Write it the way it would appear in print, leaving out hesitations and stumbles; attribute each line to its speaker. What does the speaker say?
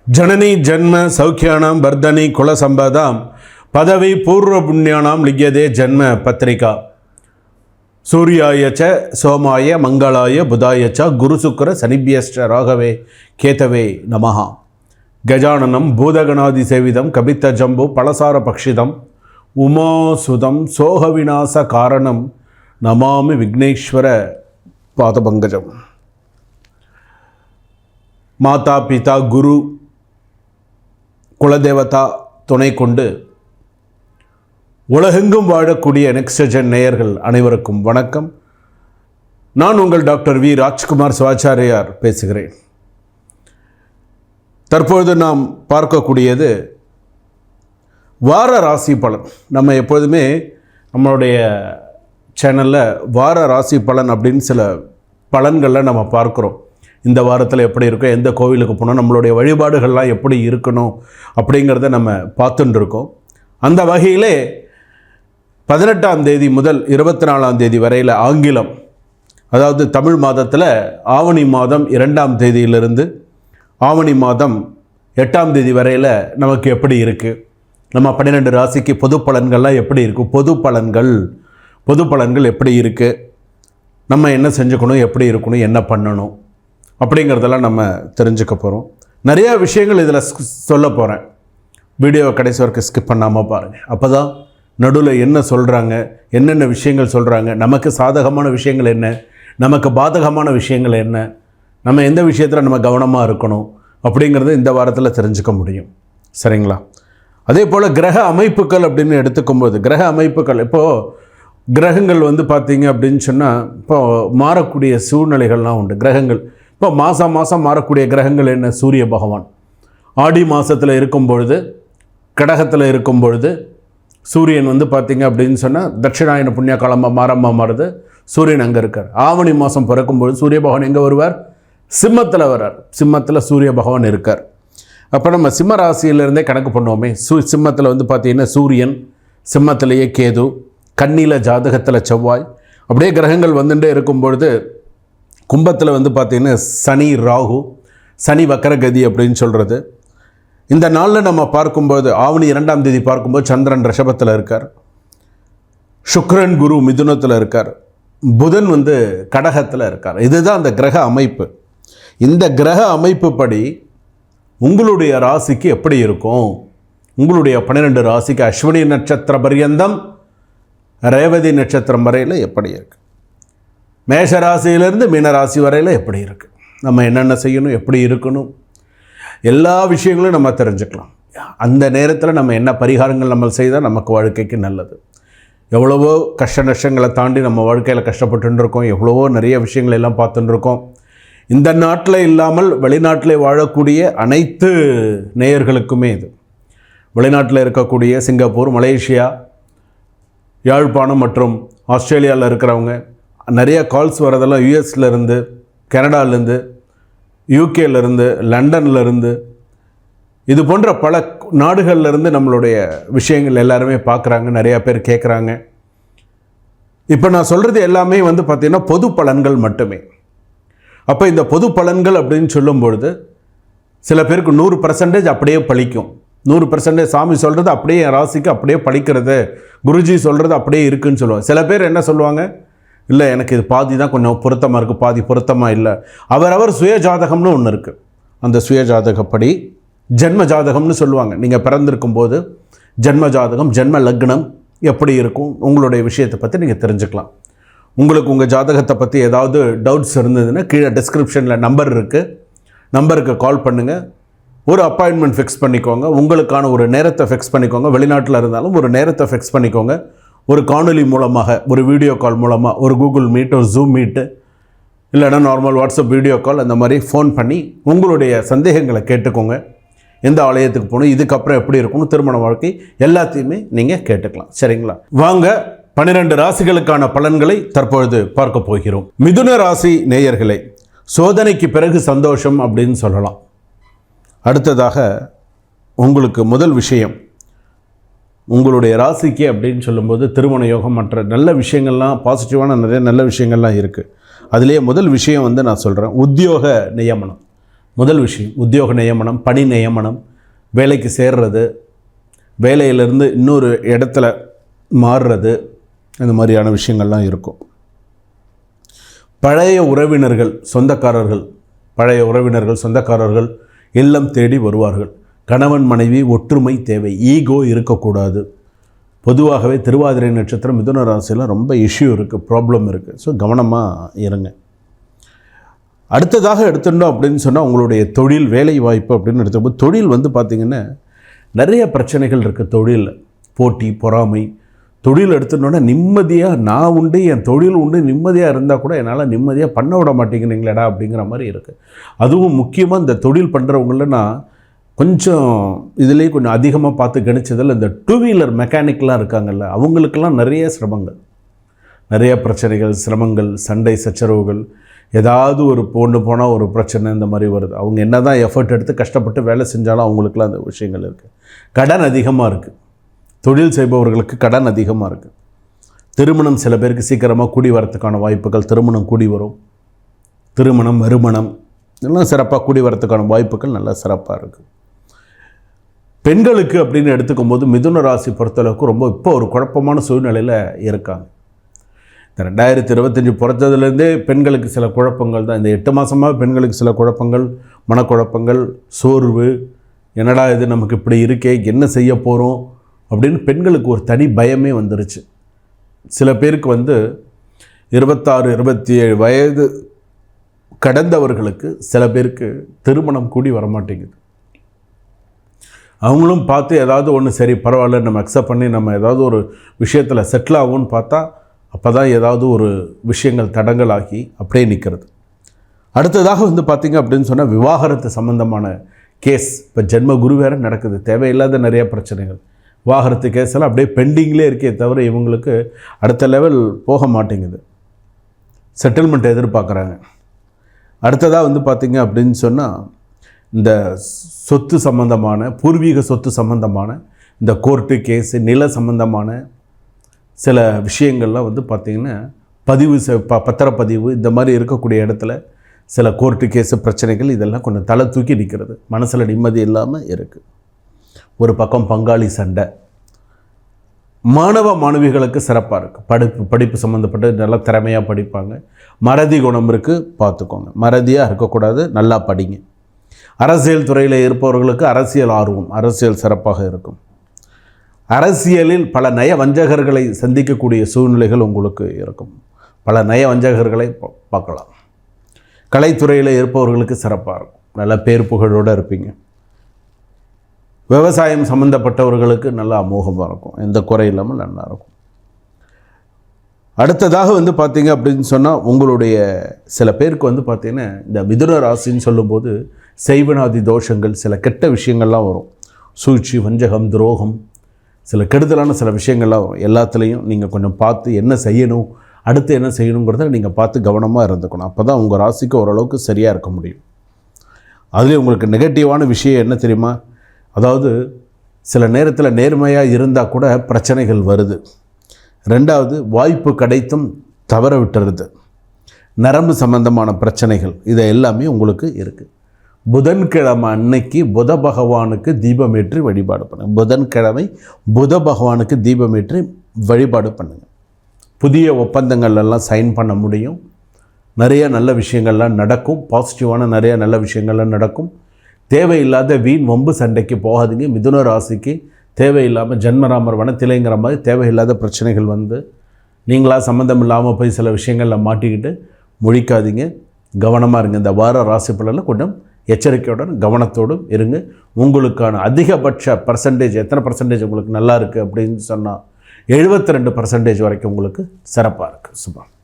Speaker 1: जननी जन्म सौख्यानां वर्धनी कुल संपदां पदवी पूर्व पुण्यानां लिख्यते जन्म पत्रिका सूर्याय च सोमाय मंगलाय बुधाय च गुरुशुक्र शनिभ्यश्च राघवे केतवे नमः। गजाननं भूतगणादिसेवितं कपित्थजम्बो पलसारपक्षितं उमासुतं सोहविनाशकारणं नमामि विघ्नेश्वर पादपङ्कजं। माता पिता गुरु குலதேவதா துணை கொண்டு உலகெங்கும் வாழக்கூடிய நெக்ஸ்ட்ஜென் நேயர்கள் அனைவருக்கும் வணக்கம். நான் உங்கள் டாக்டர் வி ராஜ்குமார் சிவாச்சாரியார் பேசுகிறேன். தற்பொழுது நாம் பார்க்கக்கூடியது வார ராசி பலன். நம்ம எப்பொழுதுமே நம்மளுடைய சேனலில் வார ராசி பலன் அப்படின்னு சில பலன்களில் நம்ம பார்க்குறோம். இந்த வாரத்தில் எப்படி இருக்கும், எந்த கோவிலுக்கு போனோம், நம்மளுடைய வழிபாடுகள்லாம் எப்படி இருக்கணும் அப்படிங்கிறத நம்ம பார்த்துட்டு இருக்கோம். அந்த வகையிலே 18ஆம் தேதி முதல் 24ஆம் தேதி வரையில் ஆங்கிலம், அதாவது தமிழ் மாதத்தில் ஆவணி மாதம் 2ஆம் தேதியிலிருந்து ஆவணி மாதம் 8ஆம் தேதி வரையில் நமக்கு எப்படி இருக்குது, நம்ம 12 ராசிக்கு பொது பலன்கள்லாம் எப்படி இருக்குது, பொது பலன்கள் எப்படி இருக்குது, நம்ம என்ன செஞ்சுக்கணும், எப்படி இருக்கணும், என்ன பண்ணணும் அப்படிங்கிறதெல்லாம் நம்ம தெரிஞ்சுக்க போகிறோம். நிறையா விஷயங்கள் இதில் சொல்ல போகிறேன். வீடியோவை கடைசி வரைக்கும் ஸ்கிப் பண்ணாமல் பாருங்கள். அப்போ தான் நடுவில் என்ன சொல்கிறாங்க, என்னென்ன விஷயங்கள் சொல்கிறாங்க, நமக்கு சாதகமான விஷயங்கள் என்ன, நமக்கு பாதகமான விஷயங்கள் என்ன, நம்ம எந்த விஷயத்தில் நம்ம கவனமாக இருக்கணும் அப்படிங்கிறத இந்த வாரத்தில் தெரிஞ்சுக்க முடியும். சரிங்களா? அதே போல் கிரக அமைப்புகள் அப்படின்னு எடுத்துக்கும்போது, கிரக அமைப்புகள் இப்போது கிரகங்கள் பார்த்திங்க அப்படின்னு சொன்னால் இப்போது மாறக்கூடிய சூழ்நிலைகள்லாம் உண்டு. கிரகங்கள் இப்போ மாதம் மாறக்கூடிய கிரகங்கள் என்ன? சூரிய பகவான் ஆடி மாதத்தில் இருக்கும் பொழுது, கடகத்தில் இருக்கும் பொழுது சூரியன் பார்த்திங்க அப்படின்னு சொன்னால் தட்சிணாயன புண்ணிய காலமாக மாறுது. சூரியன் அங்கே இருக்கார். ஆவணி மாதம் பிறக்கும்பொழுது சூரிய பகவான் எங்கே வருவார்? சிம்மத்தில் வர்றார். சிம்மத்தில் சூரிய பகவான் இருக்கார். அப்போ நம்ம சிம்ம ராசியிலேருந்தே கணக்கு பண்ணுவோமே. சிம்மத்தில் பார்த்திங்கன்னா சூரியன், சிம்மத்திலேயே கேது, கன்னியில் ஜாதகத்தில் செவ்வாய், அப்படியே கிரகங்கள் வந்துட்டே இருக்கும் பொழுது கும்பத்தில் பார்த்திங்கன்னா சனி, ராகு, சனி வக்கரகதி அப்படின்னு சொல்கிறது. இந்த நாளில் நம்ம பார்க்கும்போது ஆவணி 2ஆம் தேதி பார்க்கும்போது சந்திரன் ரிஷபத்தில் இருக்கார், சுக்கிரன் குரு மிதுனத்தில் இருக்கார், புதன் கடகத்தில் இருக்கார். இதுதான் அந்த கிரக அமைப்பு. இந்த கிரக அமைப்பு படி உங்களுடைய ராசிக்கு எப்படி இருக்கும், உங்களுடைய 12 ராசிக்கு அஸ்வினி நட்சத்திர பர்யந்தம் ரேவதி நட்சத்திரம் வரையில் எப்படி இருக்குது, மேஷராசியிலேருந்து மீனராசி வரையில் எப்படி இருக்குது, நம்ம என்னென்ன செய்யணும், எப்படி இருக்கணும், எல்லா விஷயங்களும் நம்ம தெரிஞ்சுக்கலாம். அந்த நேரத்தில் நம்ம என்ன பரிகாரங்கள் நம்ம செய்தால் நமக்கு வாழ்க்கைக்கு நல்லது. எவ்வளவோ கஷ்ட நஷ்டங்களை தாண்டி நம்ம வாழ்க்கையில் கஷ்டப்பட்டு இருக்கோம். எவ்வளவோ நிறைய விஷயங்கள் எல்லாம் பார்த்துட்டு இருக்கோம். இந்த நாட்டில் இல்லாமல் வெளிநாட்டில் வாழக்கூடிய அனைத்து நேயர்களுக்குமே இது. வெளிநாட்டில் இருக்கக்கூடிய சிங்கப்பூர், மலேசியா, யாழ்ப்பாணம் மற்றும் ஆஸ்திரேலியாவில் இருக்கிறவங்க நிறைய கால்ஸ் வரதெல்லாம் யூஎஸ்லேருந்து, கனடாலேருந்து, யூகேலேருந்து, லண்டன்லேருந்து, இது போன்ற பல நாடுகள்லேருந்து நம்மளுடைய விஷயங்கள் எல்லாருமே பார்க்குறாங்க. நிறையா பேர் கேட்குறாங்க. இப்போ நான் சொல்கிறது எல்லாமே பார்த்திங்கன்னா பொது பலன்கள் மட்டுமே. அப்போ இந்த பொது பலன்கள் அப்படின்னு சொல்லும்பொழுது சில பேருக்கு 100% அப்படியே பலிக்கும். 100% சாமி சொல்கிறது அப்படியே என் ராசிக்கு அப்படியே பலிக்கிறது, குருஜி சொல்கிறது அப்படியே இருக்குதுன்னு சொல்லுவாங்க. சில பேர் என்ன சொல்லுவாங்க, இல்லை எனக்கு இது பாதி தான் கொஞ்சம் பொருத்தமாக இருக்குது, பாதி பொருத்தமாக இல்லை. அவரவர் சுய ஜாதகம்னு ஒன்று இருக்குது. அந்த சுய ஜாதகப்படி ஜென்ம ஜாதகம்னு சொல்லுவாங்க. நீங்கள் பிறந்திருக்கும் போது ஜென்ம ஜாதகம், ஜென்ம லக்னம் எப்படி இருக்கும், உங்களுடைய விஷயத்தை பற்றி நீங்கள் தெரிஞ்சுக்கலாம். உங்களுக்கு உங்கள் ஜாதகத்தை பற்றி ஏதாவது டவுட்ஸ் இருந்ததுன்னா கீழே டிஸ்கிரிப்ஷனில் நம்பர் இருக்குது, நம்பருக்கு கால் பண்ணுங்கள். ஒரு அப்பாயின்மெண்ட் ஃபிக்ஸ் பண்ணிக்கோங்க. உங்களுக்கான ஒரு நேரத்தை ஃபிக்ஸ் பண்ணிக்கோங்க. வெளிநாட்டில் இருந்தாலும் ஒரு நேரத்தை ஃபிக்ஸ் பண்ணிக்கோங்க. ஒரு காணொலி மூலமாக, ஒரு வீடியோ கால் மூலமாக, ஒரு கூகுள் மீட், ஒரு ஜூம் மீட்டு, இல்லைனா நார்மல் வாட்ஸ்அப் வீடியோ கால், அந்த மாதிரி ஃபோன் பண்ணி உங்களுடைய சந்தேகங்களை கேட்டுக்கோங்க. எந்த ஆலயத்துக்கு போகணும், இதுக்கப்புறம் எப்படி இருக்கணும், திருமண வாழ்க்கை, எல்லாத்தையுமே நீங்கள் கேட்டுக்கலாம். சரிங்களா? வாங்க 12 ராசிகளுக்கான பலன்களை தற்பொழுது பார்க்க போகிறோம். மிதுன ராசி நேயர்களே, சோதனைக்கு பிறகு சந்தோஷம் அப்படின்னு சொல்லலாம். அடுத்ததாக உங்களுக்கு முதல் விஷயம், உங்களுடைய ராசிக்கு அப்படின்னு சொல்லும்போது திருமண யோகம், மற்ற நல்ல விஷயங்கள்லாம், பாசிட்டிவான நிறைய நல்ல விஷயங்கள்லாம் இருக்குது. அதுலேயே முதல் விஷயம் நான் சொல்கிறேன், உத்தியோக நியமனம். முதல் விஷயம் உத்தியோக நியமனம், பணி நியமனம், வேலைக்கு சேர்றது, வேலையிலேருந்து இன்னொரு இடத்துல மாறுறது, இந்த மாதிரியான விஷயங்கள்லாம் இருக்கும். பழைய உறவினர்கள், சொந்தக்காரர்கள் இல்லம் தேடி வருவார்கள். கணவன் மனைவி ஒற்றுமை தேவை, ஈகோ இருக்கக்கூடாது. பொதுவாகவே திருவாதிரை நட்சத்திரம் மிதுன ராசியில் ரொம்ப இஷ்யூ இருக்குது, ப்ராப்ளம் இருக்குது. ஸோ கவனமாக இருங்க. அடுத்ததாக எடுத்துட்டோம் அப்படின்னு சொன்னால் உங்களுடைய தொழில், வேலை வாய்ப்பு அப்படின்னு எடுத்துக்கும்போது தொழில் பார்த்திங்கன்னா நிறைய பிரச்சனைகள் இருக்குது. தொழிலில் போட்டி, பொறாமை. தொழில் எடுத்துட்டோன்னா நிம்மதியாக நான் உண்டு, என் தொழில் உண்டு, நிம்மதியாக இருந்தால் கூட என்னால் நிம்மதியாக பண்ண விட மாட்டேங்கிறீங்களேடா அப்படிங்கிற மாதிரி இருக்குது. அதுவும் முக்கியமாக இந்த தொழில் பண்ணுறவங்கள நான் கொஞ்சம் இதுலேயே கொஞ்சம் அதிகமாக பார்த்து கணிச்சதில் இந்த 2 வீலர் மெக்கானிக்லாம் இருக்காங்கல்ல, அவங்களுக்கெல்லாம் நிறைய சிரமங்கள், நிறைய பிரச்சனைகள், சிரமங்கள், சண்டை சச்சரவுகள், ஏதாவது ஒரு பொண்ணு போனால் ஒரு பிரச்சனை இந்த மாதிரி வருது. அவங்க என்ன தான் எஃபர்ட் எடுத்து கஷ்டப்பட்டு வேலை செஞ்சாலும் அவங்களுக்குலாம் அந்த விஷயங்கள் இருக்குது. கடன் அதிகமாக இருக்குது. தொழில் செய்பவர்களுக்கு கடன் அதிகமாக இருக்குது. திருமணம் சில பேருக்கு சீக்கிரமாக கூடி வரத்துக்கான வாய்ப்புகள், திருமணம் கூடி வரும். திருமணம், மறுமணம் இதெல்லாம் சிறப்பாக கூடி வரத்துக்கான வாய்ப்புகள் நல்லா சிறப்பாக இருக்குது. பெண்களுக்கு அப்படின்னு எடுத்துக்கும் போது மிதுன ராசி பொறுத்தளவுக்கு ரொம்ப இப்போ ஒரு குழப்பமான சூழ்நிலையில் இருக்காங்க. இந்த 2025 பிறந்ததுலேருந்தே பெண்களுக்கு சில குழப்பங்கள் தான். இந்த 8 மாதமாக பெண்களுக்கு சில குழப்பங்கள், மனக்குழப்பங்கள், சோர்வு, என்னடா இது நமக்கு இப்படி இருக்கே, என்ன செய்ய போகிறோம் அப்படின்னு பெண்களுக்கு ஒரு தனி பயமே வந்துருச்சு. சில பேருக்கு 26, 27 வயது கடந்தவர்களுக்கு சில பேருக்கு திருமணம் கூடி வரமாட்டேங்குது. அவங்களும் பார்த்து ஏதாவது ஒன்று சரி பரவாயில்ல நம்ம அக்செப்ட் பண்ணி நம்ம ஏதாவது ஒரு விஷயத்தில் செட்டில் ஆகும்னு பார்த்தா அப்போ தான் ஏதாவது ஒரு விஷயங்கள் தடங்களாகி அப்படியே நிற்கிறது. அடுத்ததாக பார்த்திங்க அப்படின்னு சொன்னால் விவாகரத்து சம்மந்தமான கேஸ். இப்போ ஜென்ம குரு வேறு நடக்குது, தேவையில்லாத நிறைய பிரச்சனைகள். விவாகரத்து கேஸெல்லாம் அப்படியே பெண்டிங்லேயே இருக்கே தவிர இவங்களுக்கு அடுத்த லெவல் போக மாட்டேங்குது. செட்டில்மெண்ட் எதிர்பார்க்குறாங்க. அடுத்ததாக பார்த்திங்க அப்படின்னு சொன்னால் இந்த சொத்து சம்பந்தமான, பூர்வீக சொத்து சம்பந்தமான இந்த கோர்ட்டு கேஸு, நில சம்பந்தமான சில விஷயங்கள்லாம் பார்த்திங்கன்னா பத்திரப்பதிவு இந்த மாதிரி இருக்கக்கூடிய இடத்துல சில கோர்ட்டு கேஸு பிரச்சனைகள் இதெல்லாம் கொஞ்சம் தலை தூக்கி நிற்கிறது. மனசில் நிம்மதி இல்லாமல் இருக்குது. ஒரு பக்கம் பங்காளி சண்டை. மாணவ மாணவிகளுக்கு சிறப்பாக இருக்குது. படிப்பு சம்மந்தப்பட்டு நல்லா திறமையாக படிப்பாங்க. மறதி குணம் இருக்குது, பார்த்துக்கோங்க. மறதியாக இருக்கக்கூடாது, நல்லா படிங்க. அரசியல் துறையில் இருப்பவர்களுக்கு அரசியல் ஆர்வம், அரசியல் சிறப்பாக இருக்கும். அரசியலில் பல நய வஞ்சகர்களை சந்திக்கக்கூடிய சூழ்நிலைகள் உங்களுக்கு இருக்கும். பல நய வஞ்சகர்களை பார்க்கலாம். கலைத்துறையில் இருப்பவர்களுக்கு சிறப்பாக இருக்கும். நல்ல பேர் புகழோடு இருப்பீங்க. விவசாயம் சம்மந்தப்பட்டவர்களுக்கு நல்ல அமோகமாக இருக்கும், எந்த குறை இல்லாமல் நல்லாயிருக்கும். அடுத்ததாக பார்த்திங்க அப்படின்னு சொன்னால் உங்களுடைய சில பேருக்கு பார்த்திங்கன்னா இந்த மிதுன ராசின்னு சொல்லும்போது செய்வனாதி தோஷங்கள், சில கெட்ட விஷயங்கள்லாம் வரும். சூழ்ச்சி, வஞ்சகம், துரோகம், சில கெடுதலான சில விஷயங்கள்லாம் வரும். எல்லாத்துலேயும் நீங்கள் கொஞ்சம் பார்த்து என்ன செய்யணும், அடுத்து என்ன செய்யணுங்கிறத நீங்கள் பார்த்து கவனமாக இருந்துக்கணும். அப்போ தான் உங்கள் ராசிக்கு ஓரளவுக்கு சரியாக இருக்க முடியும். அதுலேயும் உங்களுக்கு நெகட்டிவான விஷயம் என்ன தெரியுமா? அதாவது சில நேரத்தில் நேர்மையாக இருந்தால் கூட பிரச்சனைகள் வருது. ரெண்டாவது, வாய்ப்பு கிடைத்தும் தவற விட்டுறது, நரம்பு சம்பந்தமான பிரச்சனைகள், இதை எல்லாமே உங்களுக்கு இருக்குது. புதன்கிழமை அன்னைக்கு புத பகவானுக்கு தீபமேற்றி வழிபாடு பண்ணுங்கள். புதன்கிழமை புத பகவானுக்கு தீபமேற்றி வழிபாடு பண்ணுங்கள். புதிய ஒப்பந்தங்கள் எல்லாம் சைன் பண்ண முடியும். நிறைய நல்ல விஷயங்கள்லாம் நடக்கும். பாசிட்டிவான நிறைய நல்ல விஷயங்கள்லாம் நடக்கும். தேவையில்லாத வீண் வம்பு சண்டைக்கு போகாதீங்க. மிதுன ராசிக்கு தேவையில்லாமல் ஜென்மராமர் வனத்திலேங்கிற மாதிரி தேவையில்லாத பிரச்சனைகள் நீங்களாக சம்மந்தம் இல்லாமல் போய் சில விஷயங்களில் மாட்டிக்கிட்டு முழிக்காதீங்க. கவனமாக இருங்க. இந்த வார ராசி பலனில் கொஞ்சம் எச்சரிக்கையுடன் கவனத்தோடும் இருங்க. உங்களுக்கான அதிகபட்ச பர்சன்டேஜ் எத்தனை பர்சன்டேஜ் உங்களுக்கு நல்லா இருக்குது அப்படின்னு சொன்னால் 72% வரைக்கும் உங்களுக்கு சிறப்பாக இருக்குது. சுபா.